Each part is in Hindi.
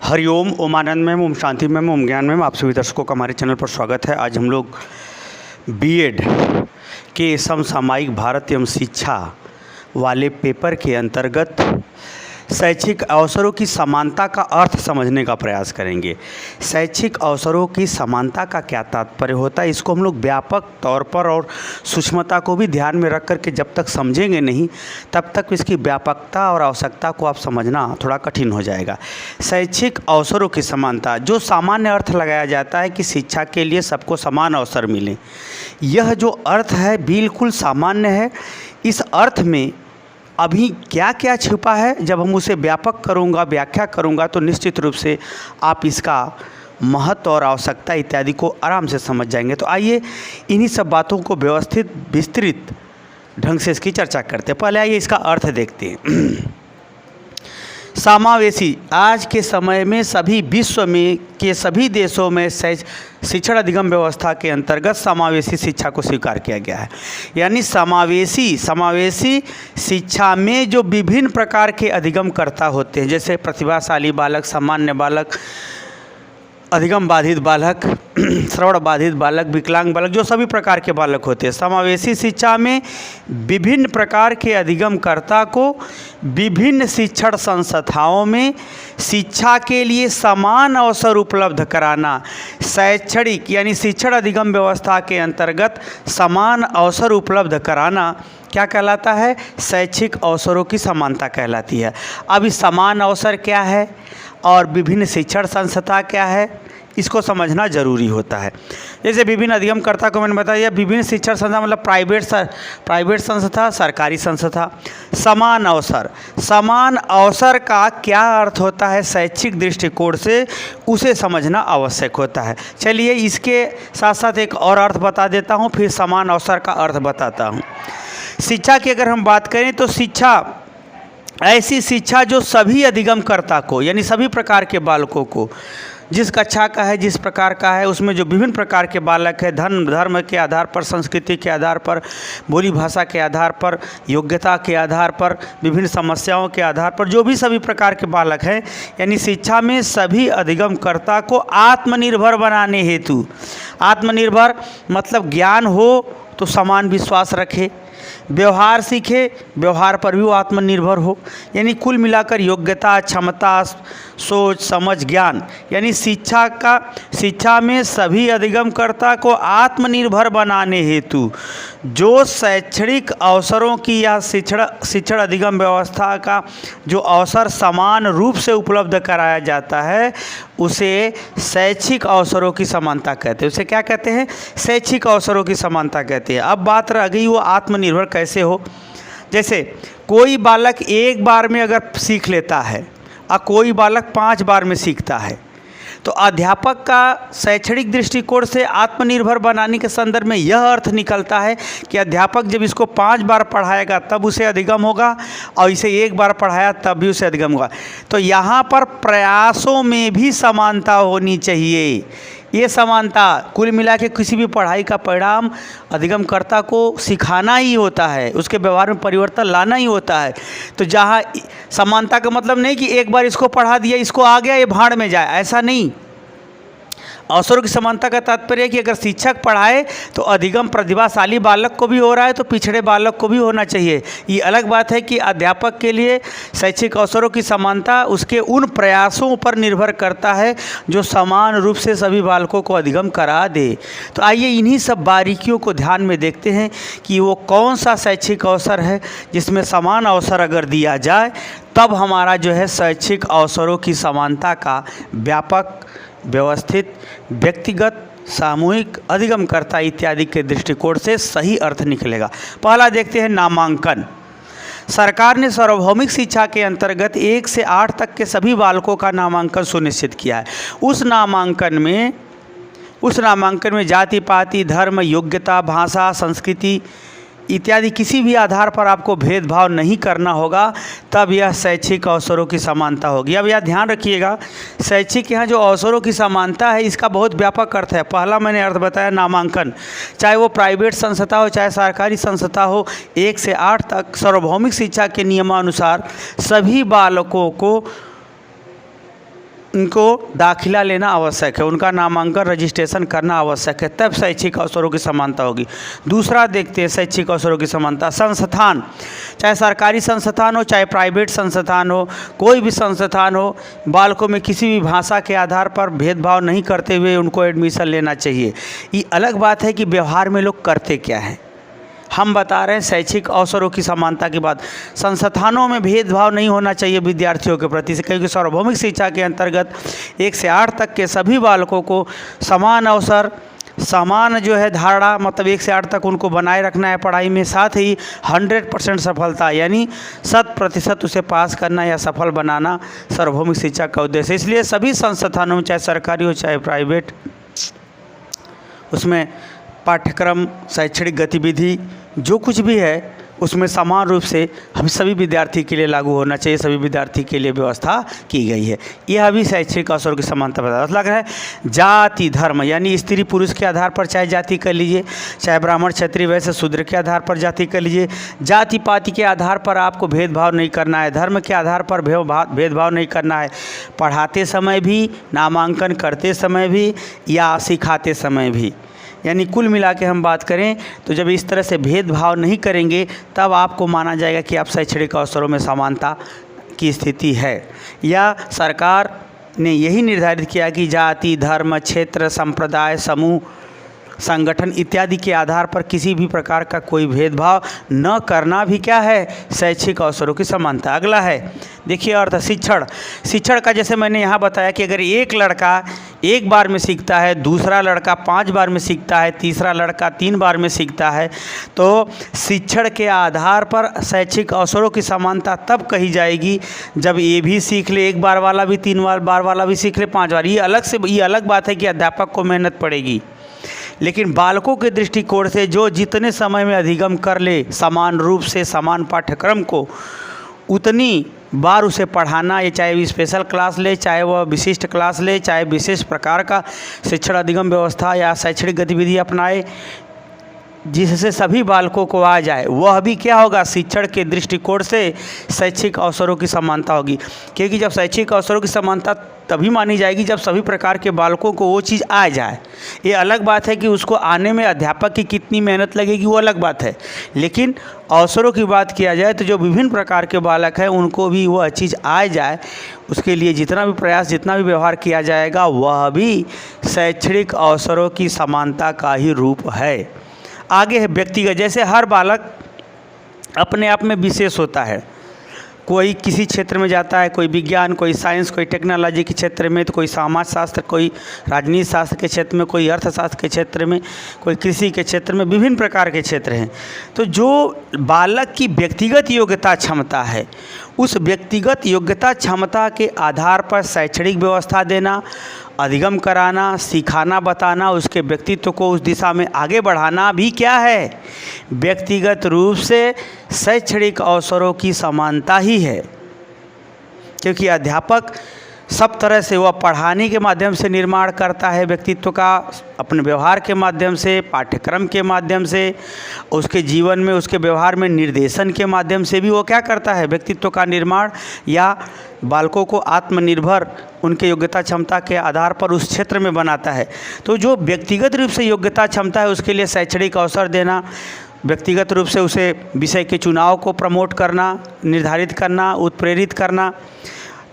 हरिओम, ओम आनंद मैम, ओम शांति मैम, ओम ज्ञान मैम, आप सभी दर्शकों का हमारे चैनल पर स्वागत है। आज हम लोग बीएड के समसामयिक भारत एवं शिक्षा वाले पेपर के अंतर्गत शैक्षिक अवसरों की समानता का अर्थ समझने का प्रयास करेंगे। शैक्षिक अवसरों की समानता का क्या तात्पर्य होता है, इसको हम लोग व्यापक तौर पर और सूक्ष्मता को भी ध्यान में रख कर के जब तक समझेंगे नहीं तब तक इसकी व्यापकता और आवश्यकता को आप समझना थोड़ा कठिन हो जाएगा। शैक्षिक अवसरों की समानता, जो सामान्य अर्थ लगाया जाता है कि शिक्षा के लिए सबको समान अवसर मिले, यह जो अर्थ है बिल्कुल सामान्य है। इस अर्थ में अभी क्या क्या छिपा है, जब हम उसे व्यापक करूँगा, व्याख्या करूँगा, तो निश्चित रूप से आप इसका महत्व और आवश्यकता इत्यादि को आराम से समझ जाएंगे। तो आइए इन्हीं सब बातों को व्यवस्थित विस्तृत ढंग से इसकी चर्चा करते हैं। पहले आइए इसका अर्थ देखते हैं। समावेशी, आज के समय में सभी विश्व में के सभी देशों में शिक्षण अधिगम व्यवस्था के अंतर्गत समावेशी शिक्षा को स्वीकार किया गया है। यानी समावेशी शिक्षा में जो विभिन्न प्रकार के अधिगमकर्ता होते हैं, जैसे प्रतिभाशाली बालक, सामान्य बालक, अधिगम बाधित बालक, श्रवण बाधित बालक, विकलांग बालक, जो सभी प्रकार के बालक होते हैं। समावेशी शिक्षा में विभिन्न प्रकार के अधिगमकर्ता को विभिन्न शिक्षण संस्थाओं में शिक्षा के लिए समान अवसर उपलब्ध कराना, शैक्षणिक यानी शिक्षण अधिगम व्यवस्था के अंतर्गत समान अवसर उपलब्ध कराना क्या कहलाता है? शैक्षिक अवसरों की समानता कहलाती है। अब इस समान अवसर क्या है और विभिन्न शिक्षण संस्था क्या है, इसको समझना जरूरी होता है। जैसे विभिन्न अधिगमकर्ता को मैंने बताया, विभिन्न शिक्षण संस्था मतलब प्राइवेट संस्था, सरकारी संस्था। समान अवसर का क्या अर्थ होता है शैक्षिक दृष्टिकोण से, उसे समझना आवश्यक होता है। चलिए इसके साथ साथ एक और अर्थ बता देता हूँ, फिर समान अवसर का अर्थ बताता हूँ। शिक्षा की अगर हम बात करें तो शिक्षा ऐसी शिक्षा जो सभी अधिगमकर्ता को यानी सभी प्रकार के बालकों को, जिस कक्षा का है, जिस प्रकार का है, उसमें जो विभिन्न प्रकार के बालक है, धर्म के आधार पर, संस्कृति के आधार पर, बोली भाषा के आधार पर, योग्यता के आधार पर, विभिन्न समस्याओं के आधार पर जो भी सभी प्रकार के बालक हैं, यानी शिक्षा में सभी अधिगमकर्ता को आत्मनिर्भर बनाने हेतु, आत्मनिर्भर मतलब ज्ञान हो तो समान विश्वास रखे, व्यवहार सीखे, व्यवहार पर भी वो आत्मनिर्भर हो, यानी कुल मिलाकर योग्यता, क्षमता, सोच, समझ, ज्ञान, यानी शिक्षा में सभी अधिगमकर्ता को आत्मनिर्भर बनाने हेतु जो शैक्षणिक अवसरों की या शिक्षण अधिगम व्यवस्था का जो अवसर समान रूप से उपलब्ध कराया जाता है, उसे शैक्षिक अवसरों की समानता कहते हैं। उसे क्या कहते हैं? शैक्षिक अवसरों की समानता कहते हैं। अब बात रह गई वो आत्मनिर्भर कैसे हो। जैसे कोई बालक एक बार में अगर सीख लेता है और कोई बालक 5 बार में सीखता है, तो अध्यापक का शैक्षणिक दृष्टिकोण से आत्मनिर्भर बनाने के संदर्भ में यह अर्थ निकलता है कि अध्यापक जब इसको 5 बार पढ़ाएगा तब उसे अधिगम होगा और इसे 1 बार पढ़ाया तब भी उसे अधिगम होगा। तो यहाँ पर प्रयासों में भी समानता होनी चाहिए। ये समानता कुल मिला के किसी भी पढ़ाई का परिणाम अधिगमकर्ता को सिखाना ही होता है, उसके व्यवहार में परिवर्तन लाना ही होता है। तो जहाँ समानता का मतलब नहीं कि एक बार इसको पढ़ा दिया, इसको आ गया, ये भाड़ में जाए, ऐसा नहीं। अवसरों की समानता का तात्पर्य है कि अगर शिक्षक पढ़ाए तो अधिगम प्रतिभाशाली बालक को भी हो रहा है तो पिछड़े बालक को भी होना चाहिए। ये अलग बात है कि अध्यापक के लिए शैक्षिक अवसरों की समानता उसके उन प्रयासों पर निर्भर करता है जो समान रूप से सभी बालकों को अधिगम करा दे। तो आइए इन्हीं सब बारीकियों को ध्यान में देखते हैं कि वो कौन सा शैक्षिक अवसर है जिसमें समान अवसर अगर दिया जाए तब हमारा जो है शैक्षिक अवसरों की समानता का व्यापक, व्यवस्थित, व्यक्तिगत, सामूहिक, अधिगमकर्ता इत्यादि के दृष्टिकोण से सही अर्थ निकलेगा। पहला देखते हैं नामांकन। सरकार ने सार्वभौमिक शिक्षा के अंतर्गत 1 से 8 तक के सभी बालकों का नामांकन सुनिश्चित किया है। उस नामांकन में जाति पाति, धर्म, योग्यता, भाषा, संस्कृति इत्यादि किसी भी आधार पर आपको भेदभाव नहीं करना होगा, तब यह शैक्षिक अवसरों की समानता होगी। अब यह ध्यान रखिएगा, शैक्षिक यहाँ जो अवसरों की समानता है इसका बहुत व्यापक अर्थ है। पहला मैंने अर्थ बताया नामांकन, चाहे वो प्राइवेट संस्था हो चाहे सरकारी संस्था हो, 1 से 8 तक सार्वभौमिक शिक्षा के नियमानुसार सभी बालकों को उनको दाखिला लेना आवश्यक है, उनका नामांकन रजिस्ट्रेशन करना आवश्यक है, तब शैक्षिक अवसरों की समानता होगी। दूसरा देखते हैं शैक्षिक अवसरों की समानता। संस्थान, चाहे सरकारी संस्थान हो चाहे प्राइवेट संस्थान हो, कोई भी संस्थान हो, बालकों में किसी भी भाषा के आधार पर भेदभाव नहीं करते हुए उनको एडमिशन लेना चाहिए। ये अलग बात है कि व्यवहार में लोग करते क्या हैं। हम बता रहे हैं शैक्षिक अवसरों की समानता की बात। संस्थानों में भेदभाव नहीं होना चाहिए विद्यार्थियों के प्रति, क्योंकि सार्वभौमिक शिक्षा के अंतर्गत 1 से 8 तक के सभी बालकों को समान अवसर, समान जो है धारणा, मतलब 1 से 8 तक उनको बनाए रखना है पढ़ाई में, साथ ही 100% सफलता यानी 100% उसे पास करना या सफल बनाना सार्वभौमिक शिक्षा का उद्देश्य है। इसलिए सभी संस्थानों में, चाहे सरकारी हो चाहे प्राइवेट, उसमें पाठ्यक्रम, शैक्षणिक गतिविधि जो कुछ भी है उसमें समान रूप से हम सभी विद्यार्थी के लिए लागू होना चाहिए, सभी विद्यार्थी के लिए व्यवस्था की गई है। यह भी शैक्षणिक अवसरों की समानता बताता लग रहा है। जाति धर्म यानी स्त्री पुरुष के आधार पर चाहे जाति कर लीजिए, चाहे ब्राह्मण क्षत्रिय वैश्य शूद्र के आधार पर जाति कर लीजिए, जाति पाति के आधार पर आपको भेदभाव नहीं करना है, धर्म के आधार पर भेदभाव नहीं करना है, पढ़ाते समय भी, नामांकन करते समय भी या सिखाते समय भी। यानी कुल मिला के हम बात करें तो जब इस तरह से भेदभाव नहीं करेंगे तब आपको माना जाएगा कि आप शैक्षणिक अवसरों में समानता की स्थिति है। या सरकार ने यही निर्धारित किया कि जाति धर्म क्षेत्र संप्रदाय समूह संगठन इत्यादि के आधार पर किसी भी प्रकार का कोई भेदभाव न करना भी क्या है, शैक्षिक अवसरों की समानता। अगला है देखिए अर्थ शिक्षण का, जैसे मैंने यहाँ बताया कि अगर एक लड़का 1 बार में सीखता है, दूसरा लड़का 5 बार में सीखता है, तीसरा लड़का 3 बार में सीखता है, तो शिक्षण के आधार पर शैक्षिक अवसरों की समानता तब कही जाएगी जब ये भी सीख ले, 1 बार वाला भी 3 बार वाला भी सीख ले, 5 बार। ये अलग बात है कि अध्यापक को मेहनत पड़ेगी, लेकिन बालकों के दृष्टिकोण से जो जितने समय में अधिगम कर ले समान रूप से समान पाठ्यक्रम को, उतनी बार उसे पढ़ाना, ये चाहे वो स्पेशल क्लास ले, चाहे वह विशिष्ट क्लास ले, चाहे विशेष प्रकार का शिक्षण अधिगम व्यवस्था या शैक्षणिक गतिविधि अपनाए जिससे सभी बालकों को आ जाए, वह भी क्या होगा, शिक्षण के दृष्टिकोण से शैक्षिक अवसरों की समानता होगी। क्योंकि जब शैक्षिक अवसरों की समानता तभी मानी जाएगी जब सभी प्रकार के बालकों को वो चीज़ आ जाए। ये अलग बात है कि उसको आने में अध्यापक की कितनी मेहनत लगेगी, वो अलग बात है, लेकिन अवसरों की बात किया जाए तो जो विभिन्न प्रकार के बालक हैं उनको भी वह चीज़ आ जाए, उसके लिए जितना भी प्रयास, जितना भी व्यवहार किया जाएगा वह भी शैक्षणिक अवसरों की समानता का ही रूप है। आगे है व्यक्तिगत, जैसे हर बालक अपने आप में विशेष होता है, कोई किसी क्षेत्र में जाता है, कोई विज्ञान, कोई साइंस, कोई टेक्नोलॉजी के क्षेत्र में, तो कोई समाज शास्त्र, कोई राजनीति शास्त्र के क्षेत्र में, कोई अर्थशास्त्र के क्षेत्र में, कोई कृषि के क्षेत्र में, विभिन्न प्रकार के क्षेत्र हैं। तो जो बालक की व्यक्तिगत योग्यता क्षमता है, उस व्यक्तिगत योग्यता क्षमता के आधार पर शैक्षणिक व्यवस्था देना, अधिगम कराना, सिखाना, बताना, उसके व्यक्तित्व को उस दिशा में आगे बढ़ाना भी क्या है, व्यक्तिगत रूप से शैक्षणिक अवसरों की समानता ही है। क्योंकि अध्यापक सब तरह से वह पढ़ाने के माध्यम से निर्माण करता है व्यक्तित्व का, अपने व्यवहार के माध्यम से, पाठ्यक्रम के माध्यम से, उसके जीवन में, उसके व्यवहार में निर्देशन के माध्यम से भी वो क्या करता है, व्यक्तित्व का निर्माण या बालकों को आत्मनिर्भर उनके योग्यता क्षमता के आधार पर उस क्षेत्र में बनाता है। तो जो व्यक्तिगत रूप से योग्यता क्षमता है उसके लिए शैक्षणिक अवसर देना, व्यक्तिगत रूप से उसे विषय के चुनाव को प्रमोट करना, निर्धारित करना, उत्प्रेरित करना,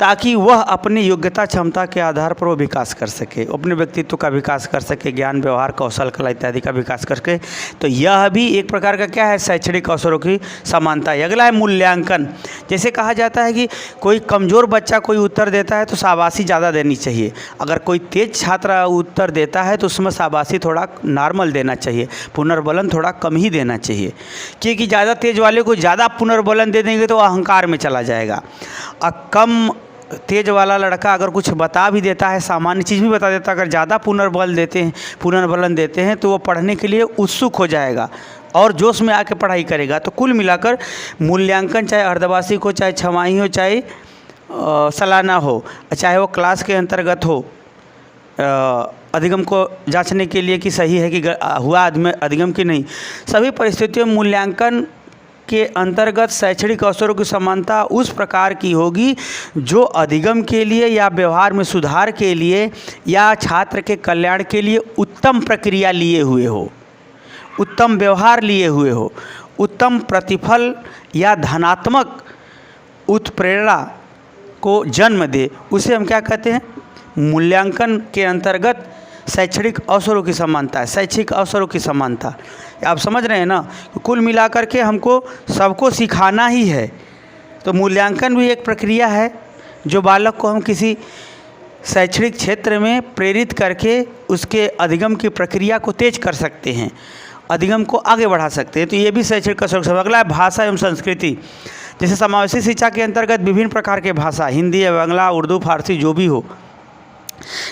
ताकि वह अपनी योग्यता क्षमता के आधार पर वो विकास कर सके, अपने व्यक्तित्व का विकास कर सके, ज्ञान व्यवहार कौशल कला इत्यादि का विकास कर सके। तो यह भी एक प्रकार का क्या है, शैक्षणिक अवसरों की समानता है। अगला है मूल्यांकन। जैसे कहा जाता है कि कोई कमज़ोर बच्चा कोई उत्तर देता है तो शाबाशी ज़्यादा देनी चाहिए, अगर कोई तेज छात्र उत्तर देता है तो उसमें शाबाशी थोड़ा नॉर्मल देना चाहिए, पुनर्बलन थोड़ा कम ही देना चाहिए। क्योंकि ज़्यादा तेज वाले को ज़्यादा पुनर्बलन दे देंगे तो अहंकार में चला जाएगा, और कम तेज वाला लड़का अगर कुछ बता भी देता है, सामान्य चीज़ भी बता देता है, अगर ज़्यादा पुनर्बलन देते हैं तो वो पढ़ने के लिए उत्सुक हो जाएगा और जोश में आके पढ़ाई करेगा। तो कुल मिलाकर मूल्यांकन चाहे अर्धवार्षिक हो, चाहे छमाही हो, चाहे सालाना हो, चाहे वो क्लास के अंतर्गत हो, अधिगम को जांचने के लिए कि सही है कि हुआ अधिगम की नहीं, सभी परिस्थितियों में मूल्यांकन के अंतर्गत शैक्षणिक अवसरों की समानता उस प्रकार की होगी जो अधिगम के लिए या व्यवहार में सुधार के लिए या छात्र के कल्याण के लिए उत्तम प्रक्रिया लिए हुए हो, उत्तम व्यवहार लिए हुए हो, उत्तम प्रतिफल या धनात्मक उत्प्रेरणा को जन्म दे, उसे हम क्या कहते हैं? मूल्यांकन के अंतर्गत शैक्षणिक अवसरों की समानता है, शैक्षिक अवसरों की समानता। आप समझ रहे हैं ना? कुल मिलाकर के हमको सबको सिखाना ही है। तो मूल्यांकन भी एक प्रक्रिया है जो बालक को हम किसी शैक्षणिक क्षेत्र में प्रेरित करके उसके अधिगम की प्रक्रिया को तेज कर सकते हैं, अधिगम को आगे बढ़ा सकते हैं। तो ये भी शैक्षणिक अवसरों की। अगला है भाषा एवं संस्कृति। जैसे समावेशी शिक्षा के अंतर्गत विभिन्न प्रकार के भाषा, हिंदी या बांग्ला, उर्दू, फारसी जो भी हो,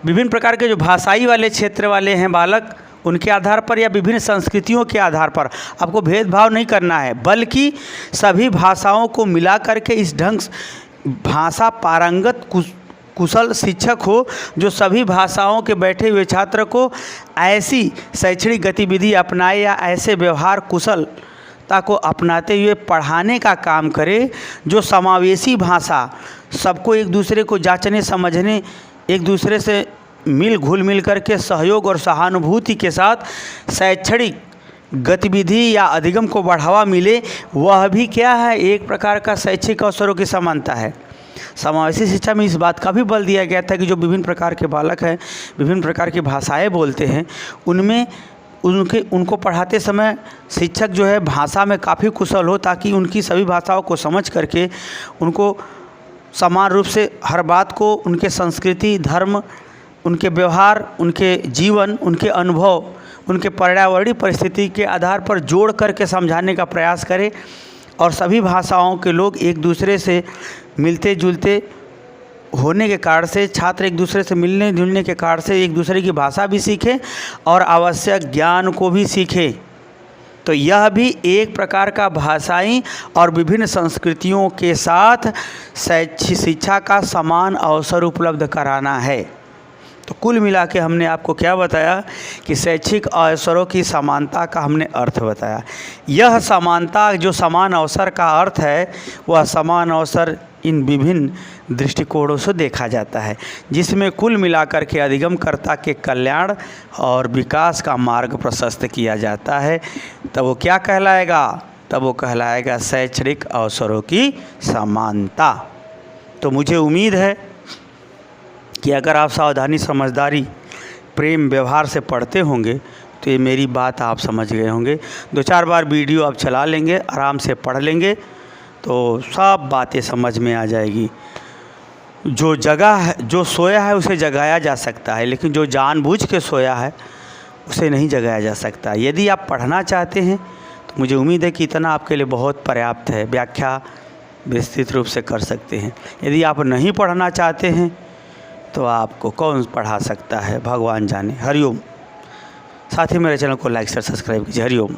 विभिन्न प्रकार के जो भाषाई वाले क्षेत्र वाले हैं बालक, उनके आधार पर या विभिन्न संस्कृतियों के आधार पर आपको भेदभाव नहीं करना है, बल्कि सभी भाषाओं को मिला करके इस ढंग से भाषा पारंगत कुशल शिक्षक हो जो सभी भाषाओं के बैठे हुए छात्र को ऐसी शैक्षणिक गतिविधि अपनाए या ऐसे व्यवहार कुशलता को अपनाते हुए पढ़ाने का काम करे जो समावेशी भाषा, सबको एक दूसरे को जांचने समझने, एक दूसरे से घुल मिल करके सहयोग और सहानुभूति के साथ शैक्षणिक गतिविधि या अधिगम को बढ़ावा मिले, वह भी क्या है? एक प्रकार का शैक्षिक अवसरों की समानता है। समावेशी शिक्षा में इस बात का भी बल दिया गया था कि जो विभिन्न प्रकार के बालक हैं, विभिन्न प्रकार की भाषाएं बोलते हैं, उनमें उनको पढ़ाते समय शिक्षक जो है भाषा में काफ़ी कुशल हो, ताकि उनकी सभी भाषाओं को समझ करके उनको समान रूप से हर बात को उनके संस्कृति, धर्म, उनके व्यवहार, उनके जीवन, उनके अनुभव, उनके पर्यावरणीय परिस्थिति के आधार पर जोड़ करके समझाने का प्रयास करें और सभी भाषाओं के लोग एक दूसरे से मिलते जुलते होने के कारण से, छात्र एक दूसरे से मिलने जुलने के कारण से एक दूसरे की भाषा भी सीखें और आवश्यक ज्ञान को भी सीखें। तो यह भी एक प्रकार का भाषाई और विभिन्न संस्कृतियों के साथ शैक्षिक शिक्षा का समान अवसर उपलब्ध कराना है। तो कुल मिला के हमने आपको क्या बताया कि शैक्षिक अवसरों की समानता का हमने अर्थ बताया। यह समानता, जो समान अवसर का अर्थ है, वह समान अवसर इन विभिन्न दृष्टिकोणों से देखा जाता है, जिसमें कुल मिलाकर के अधिगमकर्ता के कल्याण और विकास का मार्ग प्रशस्त किया जाता है। तब वो क्या कहलाएगा? तब वो कहलाएगा शैक्षणिक अवसरों की समानता। तो मुझे उम्मीद है कि अगर आप सावधानी, समझदारी, प्रेम, व्यवहार से पढ़ते होंगे तो ये मेरी बात आप समझ गए होंगे। 2-4 बार वीडियो आप चला लेंगे, आराम से पढ़ लेंगे तो सब बातें समझ में आ जाएगी। जो जगह है, जो सोया है उसे जगाया जा सकता है, लेकिन जो जानबूझ के सोया है उसे नहीं जगाया जा सकता। यदि आप पढ़ना चाहते हैं तो मुझे उम्मीद है कि इतना आपके लिए बहुत पर्याप्त है, व्याख्या विस्तृत रूप से कर सकते हैं। यदि आप नहीं पढ़ना चाहते हैं तो आपको कौन पढ़ा सकता है, भगवान जाने। हरिओम। साथ ही मेरे चैनल को लाइक, शेयर, सब्सक्राइब कीजिए। हरिओम।